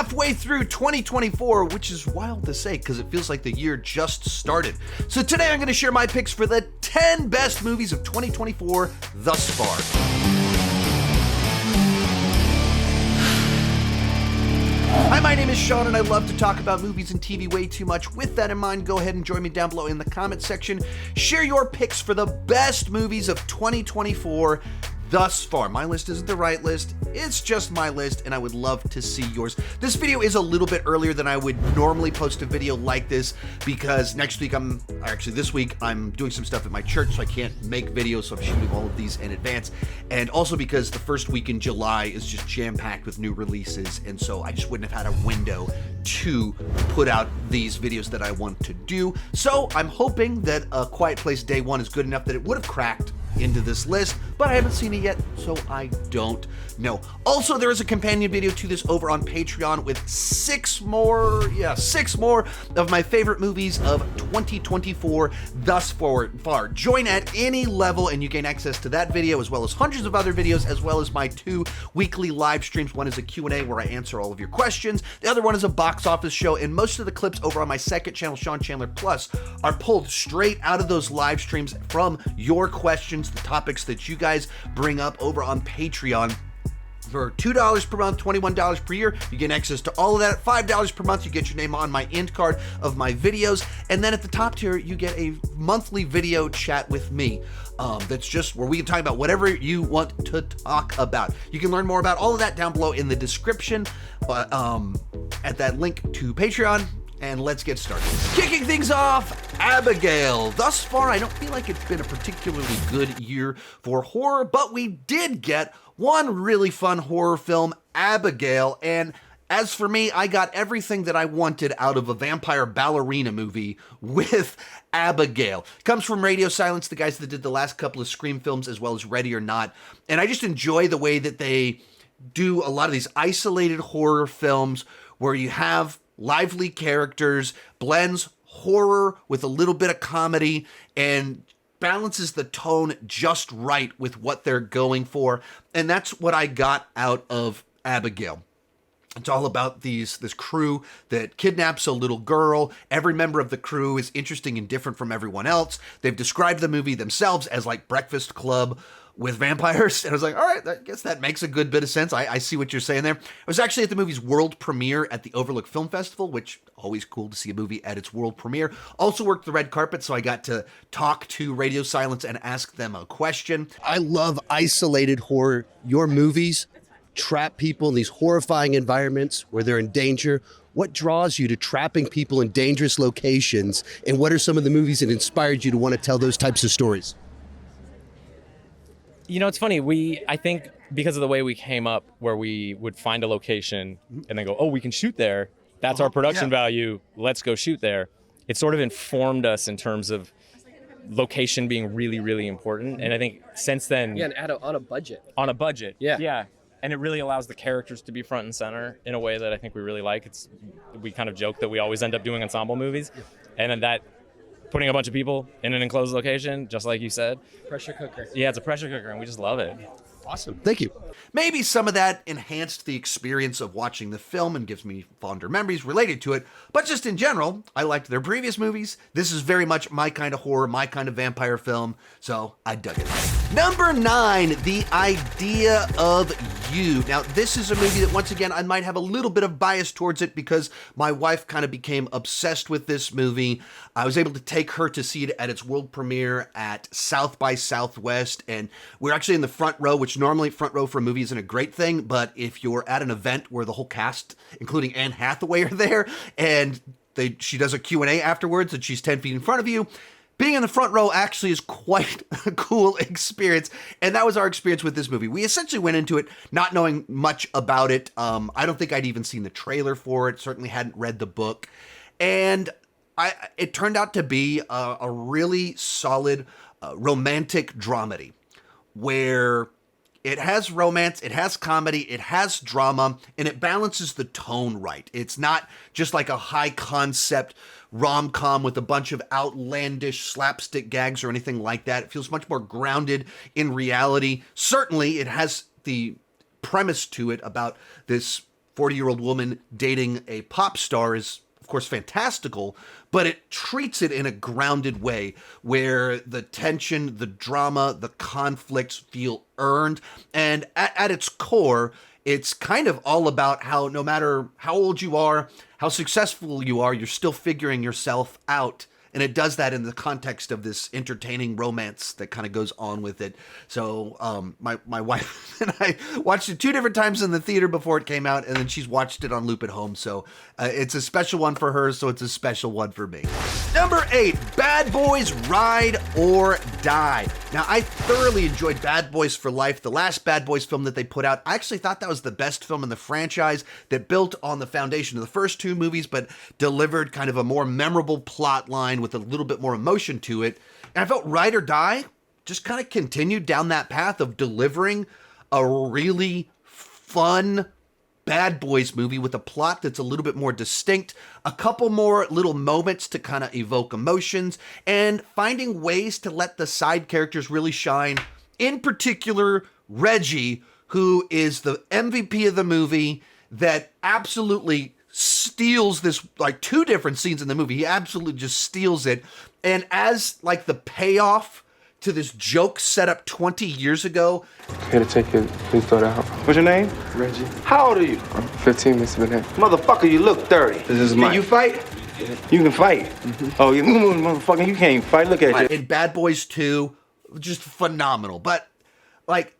halfway through 2024, which is wild to say because it feels like the year just started. So today I'm going to share my picks for the 10 best movies of 2024 thus far. Hi, my name is Sean, and I love to talk about movies and TV way too much. With that in mind, go ahead and join me down below in the comment section. Share your picks for the best movies of 2024 thus far. My list isn't the right list, it's just my list, and I would love to see yours. This video is a little bit earlier than I would normally post a video like this because this week I'm doing some stuff at my church, so I can't make videos, so I'm shooting all of these in advance. And also because the first week in July is just jam-packed with new releases, and so I just wouldn't have had a window to put out these videos that I want to do. So I'm hoping that A Quiet Place Day 1 is good enough that it would have cracked into this list, but I haven't seen it yet, so I don't know. Also, there is a companion video to this over on Patreon with six more of my favorite movies of 2024 thus far. Join at any level and you gain access to that video as well as hundreds of other videos, as well as my 2 weekly live streams. One is a Q&A where I answer all of your questions. The other one is a box office show, and most of the clips over on my second channel, Sean Chandler Plus, are pulled straight out of those live streams from your questions, the topics that you guys bring up over on Patreon. For $2 per month, $21 per year, you get access to all of that. $5 per month, you get your name on my end card of my videos. And then at the top tier, you get a monthly video chat with me. That's just where we can talk about whatever you want to talk about. You can learn more about all of that down below in the description, but at that link to Patreon. And let's get started. Kicking things off, Abigail. Thus far, I don't feel like it's been a particularly good year for horror, but we did get one really fun horror film, Abigail. And as for me, I got everything that I wanted out of a vampire ballerina movie with Abigail. Comes from Radio Silence, the guys that did the last couple of Scream films, as well as Ready or Not. And I just enjoy the way that they do a lot of these isolated horror films where you have lively characters, blends horror with a little bit of comedy, and balances the tone just right with what they're going for. And that's what I got out of Abigail. It's all about this crew that kidnaps a little girl. Every member of the crew is interesting and different from everyone else. They've described the movie themselves as like Breakfast Club with vampires. And I was like, all right, I guess that makes a good bit of sense. I see what you're saying there. I was actually at the movie's world premiere at the Overlook Film Festival, which always cool to see a movie at its world premiere. Also worked the red carpet, so I got to talk to Radio Silence and ask them a question. I love isolated horror. Your movies trap people in these horrifying environments where they're in danger. What draws you to trapping people in dangerous locations? And what are some of the movies that inspired you to want to tell those types of stories? You know, it's funny. I think because of the way we came up, where we would find a location and then go, oh, we can shoot there. That's our production value. Let's go shoot there. It sort of informed us in terms of location being really, really important. And I think since then... Yeah, and on a budget. On a budget. Yeah. Yeah. And it really allows the characters to be front and center in a way that I think we really like. We kind of joke that we always end up doing ensemble movies. And then that... putting a bunch of people in an enclosed location, just like you said. Pressure cooker. Yeah, it's a pressure cooker, and we just love it. Awesome. Thank you. Maybe some of that enhanced the experience of watching the film and gives me fonder memories related to it, but just in general, I liked their previous movies. This is very much my kind of horror, my kind of vampire film, so I dug it. Number 9, The Idea of You. Now, this is a movie that, once again, I might have a little bit of bias towards it because my wife kind of became obsessed with this movie. I was able to take her to see it at its world premiere at South by Southwest, and we're actually in the front row, which normally front row for a movie isn't a great thing, but if you're at an event where the whole cast, including Anne Hathaway, are there, and she does a Q&A afterwards, and she's 10 feet in front of you, being in the front row actually is quite a cool experience, and that was our experience with this movie. We essentially went into it not knowing much about it. I don't think I'd even seen the trailer for it, certainly hadn't read the book, and it turned out to be a really solid romantic dramedy where it has romance, it has comedy, it has drama, and it balances the tone right. It's not just like a high concept rom-com with a bunch of outlandish slapstick gags or anything like that. It feels much more grounded in reality. Certainly, it has the premise to it about this 40-year-old woman dating a pop star is, of course, fantastical, but it treats it in a grounded way where the tension, the drama, the conflicts feel earned. And at its core, it's kind of all about how no matter how old you are, how successful you are, you're still figuring yourself out. And it does that in the context of this entertaining romance that kind of goes on with it. So my wife and I watched it 2 different times in the theater before it came out, and then she's watched it on loop at home. So it's a special one for her, so it's a special one for me. Number 8, Bad Boys Ride or Die. Now, I thoroughly enjoyed Bad Boys for Life, the last Bad Boys film that they put out. I actually thought that was the best film in the franchise that built on the foundation of the first 2 movies, but delivered kind of a more memorable plot line with a little bit more emotion to it. And I felt Ride or Die just kind of continued down that path of delivering a really fun Bad Boys movie with a plot that's a little bit more distinct, a couple more little moments to kind of evoke emotions, and finding ways to let the side characters really shine. In particular, Reggie, who is the MVP of the movie, that absolutely steals this, like 2 different scenes in the movie. He absolutely just steals it. And as like the payoff to this joke set up 20 years ago. Here to take your thought out. What's your name? Reggie. How old are you? I'm 15, Mr. Bennett. Motherfucker, you look 30. This is Can mine. you fight? Yeah. You can fight? Oh, you motherfucker, you can't fight. Look at you. In Bad Boys 2, just phenomenal. But like,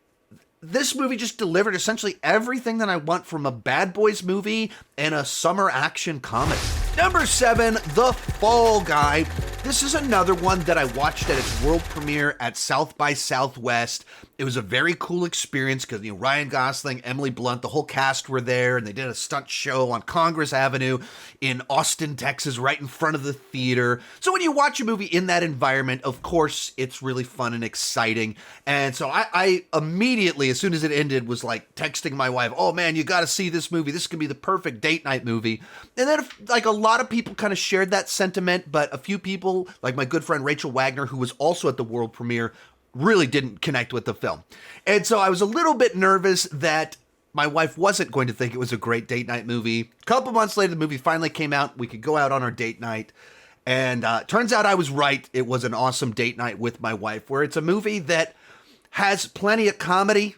this movie just delivered essentially everything that I want from a Bad Boys movie and a summer action comedy. Number 7, The Fall Guy. This is another one that I watched at its world premiere at South by Southwest. It was a very cool experience because, Ryan Gosling, Emily Blunt, the whole cast were there, and they did a stunt show on Congress Avenue in Austin, Texas, right in front of the theater. So when you watch a movie in that environment, of course, it's really fun and exciting. And so I immediately, as soon as it ended, was like texting my wife, oh man, you got to see this movie. This could be the perfect date night movie. And then like a lot of people kind of shared that sentiment, but a few people, like my good friend Rachel Wagner, who was also at the world premiere, really didn't connect with the film. And so I was a little bit nervous that my wife wasn't going to think it was a great date night movie. A couple months later, the movie finally came out. We could go out on our date night. And turns out I was right. It was an awesome date night with my wife, where it's a movie that has plenty of comedy,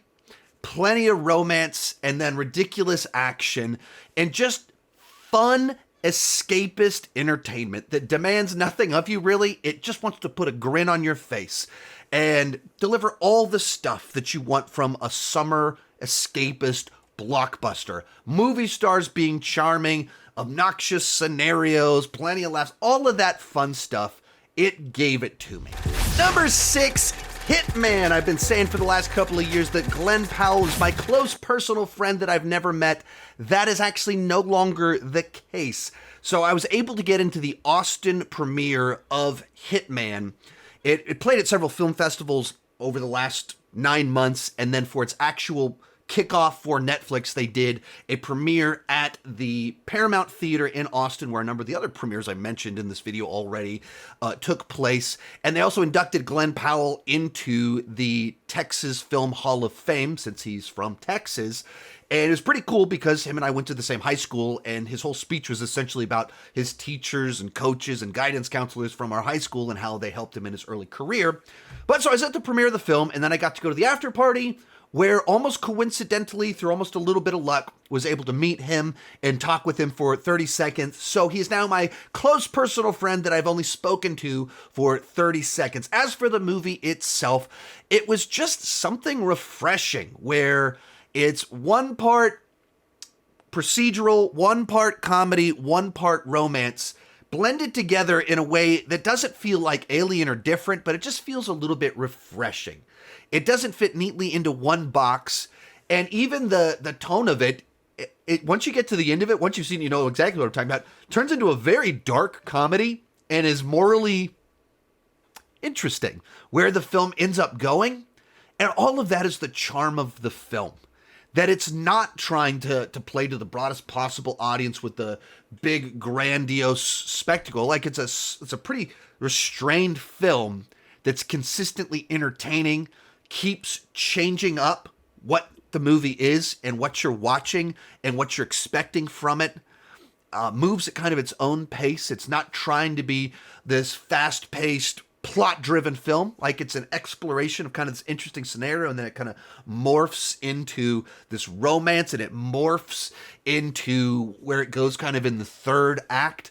plenty of romance, and then ridiculous action, and just fun, escapist entertainment that demands nothing of you, really. It just wants to put a grin on your face and deliver all the stuff that you want from a summer escapist blockbuster. Movie stars being charming, obnoxious scenarios, plenty of laughs, all of that fun stuff. It gave it to me. Number 6, Hitman. I've been saying for the last couple of years that Glenn Powell is my close personal friend that I've never met. That is actually no longer the case. So I was able to get into the Austin premiere of Hitman. It played at several film festivals over the last 9 months, and then for its actual kickoff for Netflix, they did a premiere at the Paramount Theater in Austin, where a number of the other premieres I mentioned in this video already took place. And they also inducted Glenn Powell into the Texas Film Hall of Fame, since he's from Texas. And it was pretty cool because him and I went to the same high school, and his whole speech was essentially about his teachers and coaches and guidance counselors from our high school and how they helped him in his early career. But so I was at the premiere of the film, and then I got to go to the after party, where almost coincidentally, through almost a little bit of luck, was able to meet him and talk with him for 30 seconds. So he's now my close personal friend that I've only spoken to for 30 seconds. As for the movie itself, it was just something refreshing, where it's one part procedural, one part comedy, one part romance, blended together in a way that doesn't feel like alien or different, but it just feels a little bit refreshing. It doesn't fit neatly into one box, and even the tone of it, once you get to the end of it, once you've seen, you know exactly what I'm talking about, turns into a very dark comedy and is morally interesting where the film ends up going. And all of that is the charm of the film. That it's not trying to play to the broadest possible audience with the big grandiose spectacle. Like it's a pretty restrained film that's consistently entertaining, keeps changing up what the movie is and what you're watching and what you're expecting from it. Moves at kind of its own pace. It's not trying to be this fast-paced, plot-driven film. Like, it's an exploration of kind of this interesting scenario, and then it kind of morphs into this romance, and it morphs into where it goes kind of in the third act.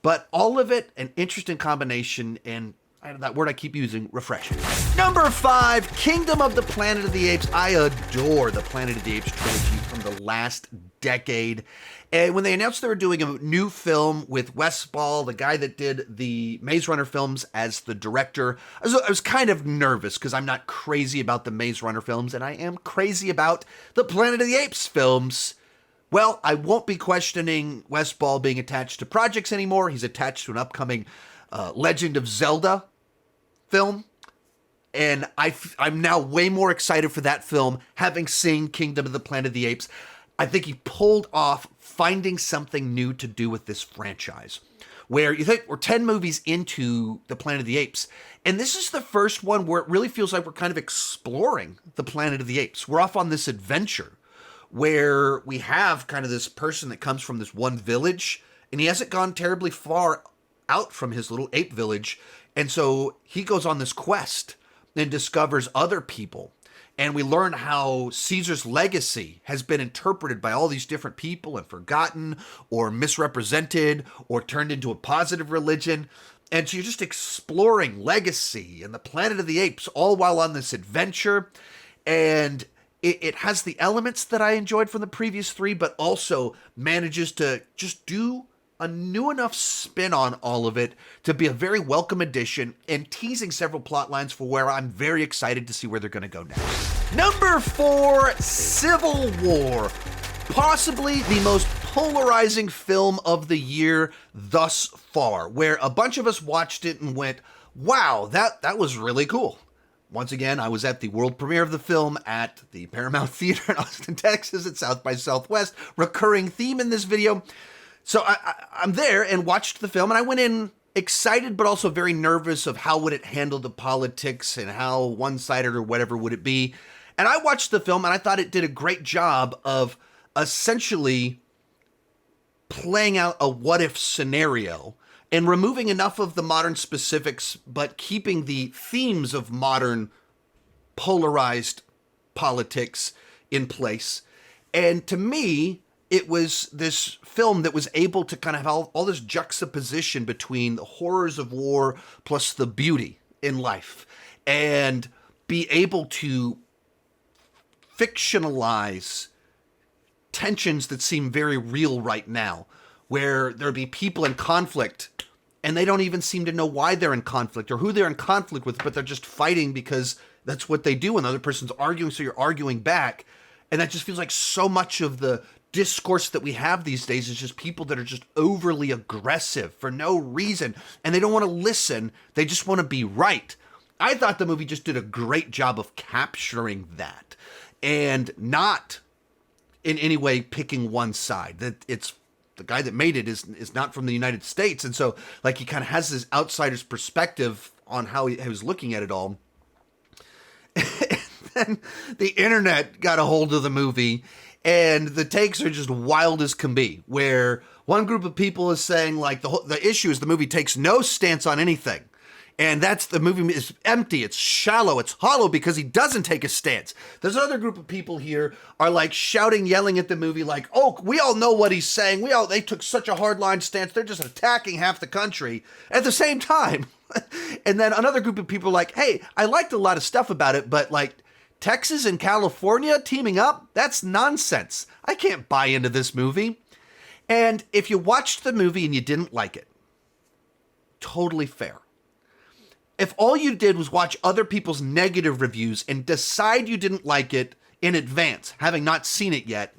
But all of it, an interesting combination, and that word I keep using, refreshing. Number 5, Kingdom of the Planet of the Apes. I adore the Planet of the Apes trilogy from the last decade. And when they announced they were doing a new film with Wes Ball, the guy that did the Maze Runner films, as the director, I was kind of nervous because I'm not crazy about the Maze Runner films, and I am crazy about the Planet of the Apes films. Well, I won't be questioning Wes Ball being attached to projects anymore. He's attached to an upcoming Legend of Zelda film. And I'm now way more excited for that film, having seen Kingdom of the Planet of the Apes. I think he pulled off finding something new to do with this franchise, where you think we're 10 movies into the Planet of the Apes, and this is the first one where it really feels like we're kind of exploring the Planet of the Apes. We're off on this adventure where we have kind of this person that comes from this one village, and he hasn't gone terribly far out from his little ape village, and so he goes on this quest and discovers other people. And we learn how Caesar's legacy has been interpreted by all these different people and forgotten or misrepresented or turned into a positive religion. And so you're just exploring legacy and the Planet of the Apes all while on this adventure. And it has the elements that I enjoyed from the previous 3, but also manages to just do a new enough spin on all of it to be a very welcome addition, and teasing several plot lines for where I'm very excited to see where they're going to go next. Number 4, Civil War. Possibly the most polarizing film of the year thus far, where a bunch of us watched it and went, wow, that was really cool. Once again, I was at the world premiere of the film at the Paramount Theater in Austin, Texas at South by Southwest. Recurring theme in this video. So I'm there and watched the film, and I went in excited but also very nervous of how would it handle the politics and how one-sided or whatever would it be. And I watched the film, and I thought it did a great job of essentially playing out a what-if scenario and removing enough of the modern specifics, but keeping the themes of modern polarized politics in place. And to me, it was this film that was able to kind of have all this juxtaposition between the horrors of war plus the beauty in life, and be able to fictionalize tensions that seem very real right now, where there'd be people in conflict and they don't even seem to know why they're in conflict or who they're in conflict with, but they're just fighting because that's what they do, and the other person's arguing, so you're arguing back. And that just feels like so much of the discourse that we have these days is just people that are just overly aggressive for no reason, and they don't want to listen. They just want to be right. I thought the movie just did a great job of capturing that and not in any way picking one side. That it's the guy that made it is not from the United States, and so like he kind of has this outsider's perspective on how he was looking at it all. And then the internet got a hold of the movie, and the takes are just wild as can be, where one group of people is saying like the issue is the movie takes no stance on anything. And that's the movie is empty, it's shallow, it's hollow because he doesn't take a stance. There's another group of people here are like shouting, yelling at the movie like, oh, we all know what he's saying. They took such a hardline stance. They're just attacking half the country at the same time. And then another group of people are like, hey, I liked a lot of stuff about it, but like Texas and California teaming up, that's nonsense. I can't buy into this movie. And if you watched the movie and you didn't like it, totally fair. If all you did was watch other people's negative reviews and decide you didn't like it in advance, having not seen it yet,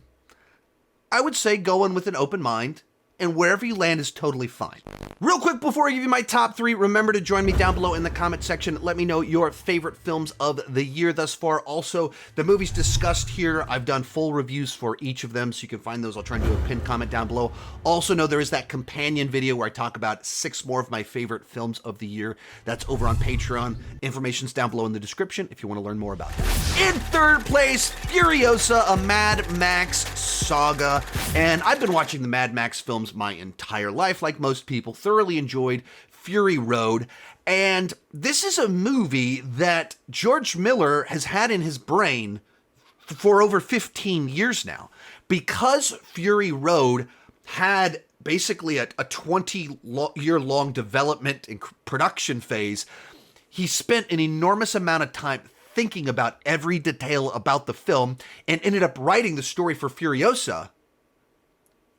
I would say go in with an open mind and wherever you land is totally fine. Real quick before I give you my top 3, remember to join me down below in the comment section. Let me know your favorite films of the year thus far. Also, the movies discussed here, I've done full reviews for each of them, so you can find those. I'll try and do a pinned comment down below. Also know there is that companion video where I talk about 6 more of my favorite films of the year. That's over on Patreon. Information's down below in the description if you want to learn more about that. In third place, Furiosa, a Mad Max saga. And I've been watching the Mad Max films my entire life, like most people. Thoroughly enjoyed Fury Road. And this is a movie that George Miller has had in his brain for over 15 years now. Because Fury Road had basically a 20-year-long development and production phase, he spent an enormous amount of time thinking about every detail about the film and ended up writing the story for Furiosa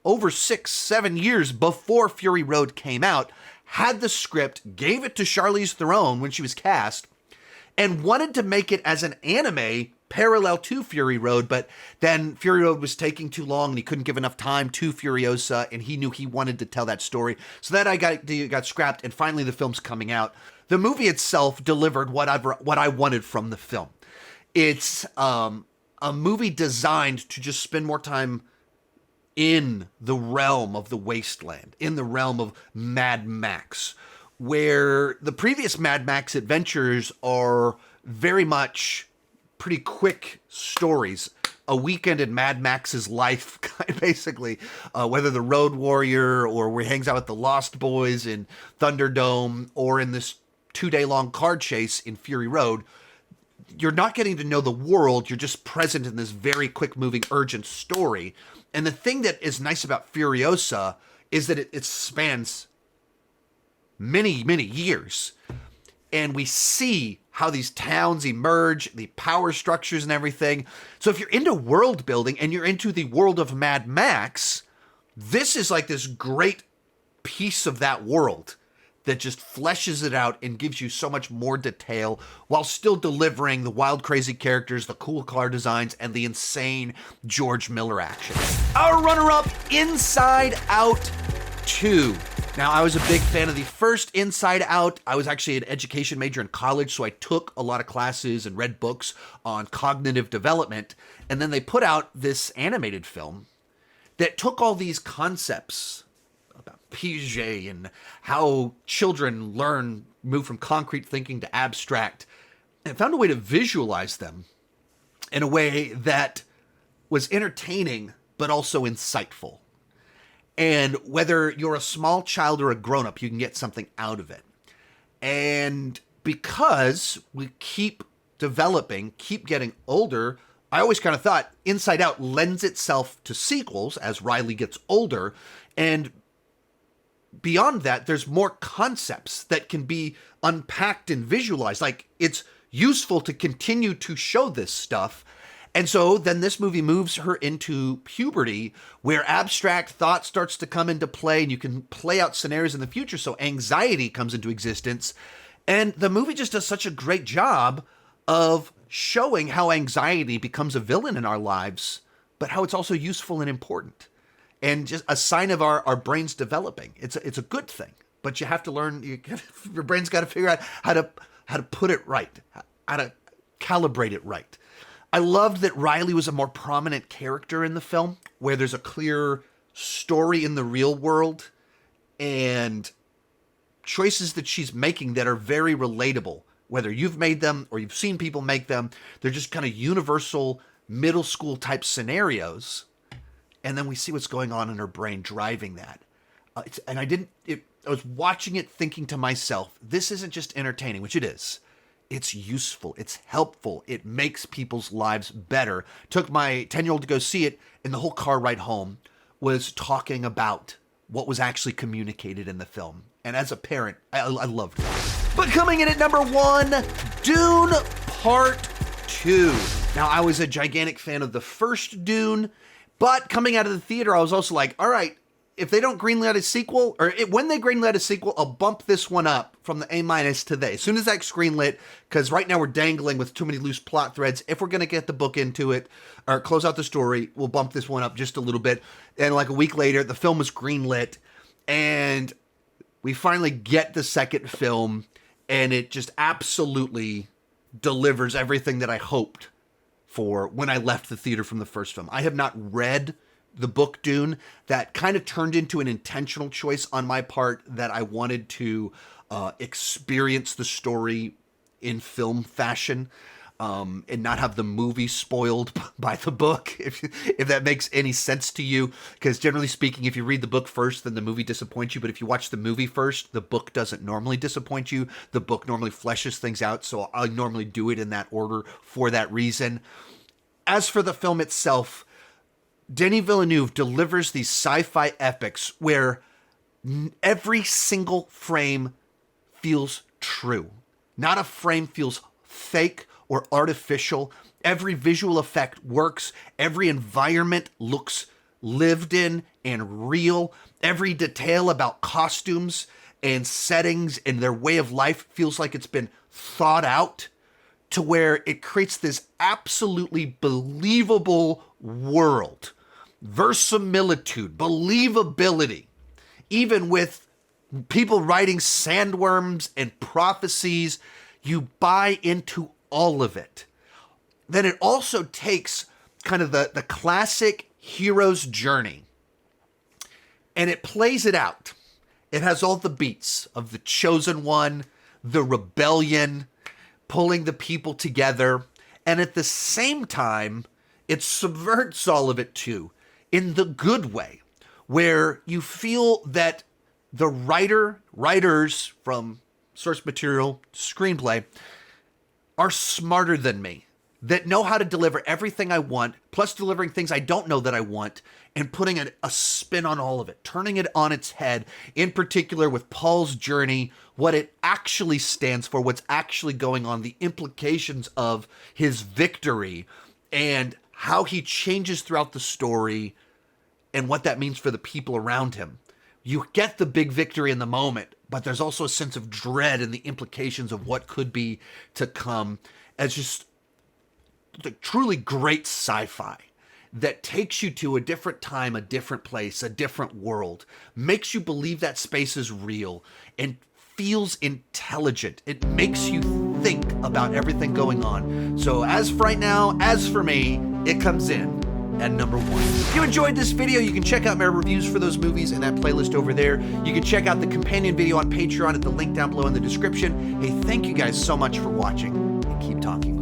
over 6-7 years before Fury Road came out, had the script, gave it to Charlize Theron when she was cast, and wanted to make it as an anime parallel to Fury Road, but then Fury Road was taking too long and he couldn't give enough time to Furiosa, and he knew he wanted to tell that story. So that got scrapped, and finally the film's coming out. The movie itself delivered what I wanted from the film. It's a movie designed to just spend more time in the realm of the wasteland, in the realm of Mad Max, where the previous Mad Max adventures are very much pretty quick stories. A weekend in Mad Max's life, basically, whether the Road Warrior or where he hangs out with the Lost Boys in Thunderdome or in this 2-day-long car chase in Fury Road. You're not getting to know the world. You're just present in this very quick-moving, urgent story. And the thing that is nice about Furiosa is that it spans many, many years. And we see how these towns emerge, the power structures and everything. So if you're into world building and you're into the world of Mad Max, this is like this great piece of that world that just fleshes it out and gives you so much more detail while still delivering the wild, crazy characters, the cool car designs, and the insane George Miller action. Our runner-up, Inside Out 2. Now, I was a big fan of the first Inside Out. I was actually an education major in college, so I took a lot of classes and read books on cognitive development. And then they put out this animated film that took all these concepts about Piaget and how children move from concrete thinking to abstract, and found a way to visualize them in a way that was entertaining but also insightful. And whether you're a small child or a grown-up, you can get something out of it. And because we keep developing, keep getting older, I always kind of thought Inside Out lends itself to sequels as Riley gets older. And beyond that, there's more concepts that can be unpacked and visualized. Like, it's useful to continue to show this stuff. And so then this movie moves her into puberty, where abstract thought starts to come into play, and you can play out scenarios in the future. So anxiety comes into existence. And the movie just does such a great job of showing how anxiety becomes a villain in our lives, but how it's also useful and important. And just a sign of our brains developing. It's a good thing, but you have to learn. Your brain's got to figure out how to put it right, how to calibrate it right. I loved that Riley was a more prominent character in the film, where there's a clear story in the real world and choices that she's making that are very relatable. Whether you've made them or you've seen people make them, they're just kind of universal middle school type scenarios. And then we see what's going on in her brain driving that. I was watching it thinking to myself, this isn't just entertaining, which it is. It's useful. It's helpful. It makes people's lives better. Took my 10-year-old to go see it, and the whole car ride home was talking about what was actually communicated in the film. And as a parent, I loved it. But coming in at number 1, Dune Part 2. Now, I was a gigantic fan of the first Dune, but coming out of the theater, I was also like, all right, if they don't greenlight a sequel, or when they greenlight a sequel, I'll bump this one up from the A- to the. As soon as that's greenlit, because right now we're dangling with too many loose plot threads. If we're going to get the book into it, or close out the story, we'll bump this one up just a little bit. And like a week later, the film was greenlit, and we finally get the second film, and it just absolutely delivers everything that I hoped for when I left the theater from the first film. I have not read the book Dune. That kind of turned into an intentional choice on my part, that I wanted to experience the story in film fashion, and not have the movie spoiled by the book, if that makes any sense to you. Because generally speaking, if you read the book first, then the movie disappoints you. But if you watch the movie first, the book doesn't normally disappoint you. The book normally fleshes things out, so I normally do it in that order for that reason. As for the film itself, Denis Villeneuve delivers these sci-fi epics where every single frame feels true. Not a frame feels fake or artificial. Every visual effect works. Every environment looks lived in and real. Every detail about costumes and settings and their way of life feels like it's been thought out, to where it creates this absolutely believable world. Verisimilitude, believability, even with people writing sandworms and prophecies, you buy into all of it. Then it also takes kind of the classic hero's journey, and it plays it out. It has all the beats of the chosen one, the rebellion, pulling the people together, and at the same time, it subverts all of it too, in the good way, where you feel that the writers from source material, screenplay, are smarter than me, that know how to deliver everything I want, plus delivering things I don't know that I want, and putting a spin on all of it, turning it on its head, in particular with Paul's journey, what it actually stands for, what's actually going on, the implications of his victory, and how he changes throughout the story, and what that means for the people around him. You get the big victory in the moment, but there's also a sense of dread and the implications of what could be to come, as just the truly great sci-fi that takes you to a different time, a different place, a different world, makes you believe that space is real, and feels intelligent. It makes you think about everything going on. So as for right now, as for me, it comes in at number 1. If you enjoyed this video, you can check out my reviews for those movies in that playlist over there. You can check out the companion video on Patreon at the link down below in the description. Hey, thank you guys so much for watching, and keep talking.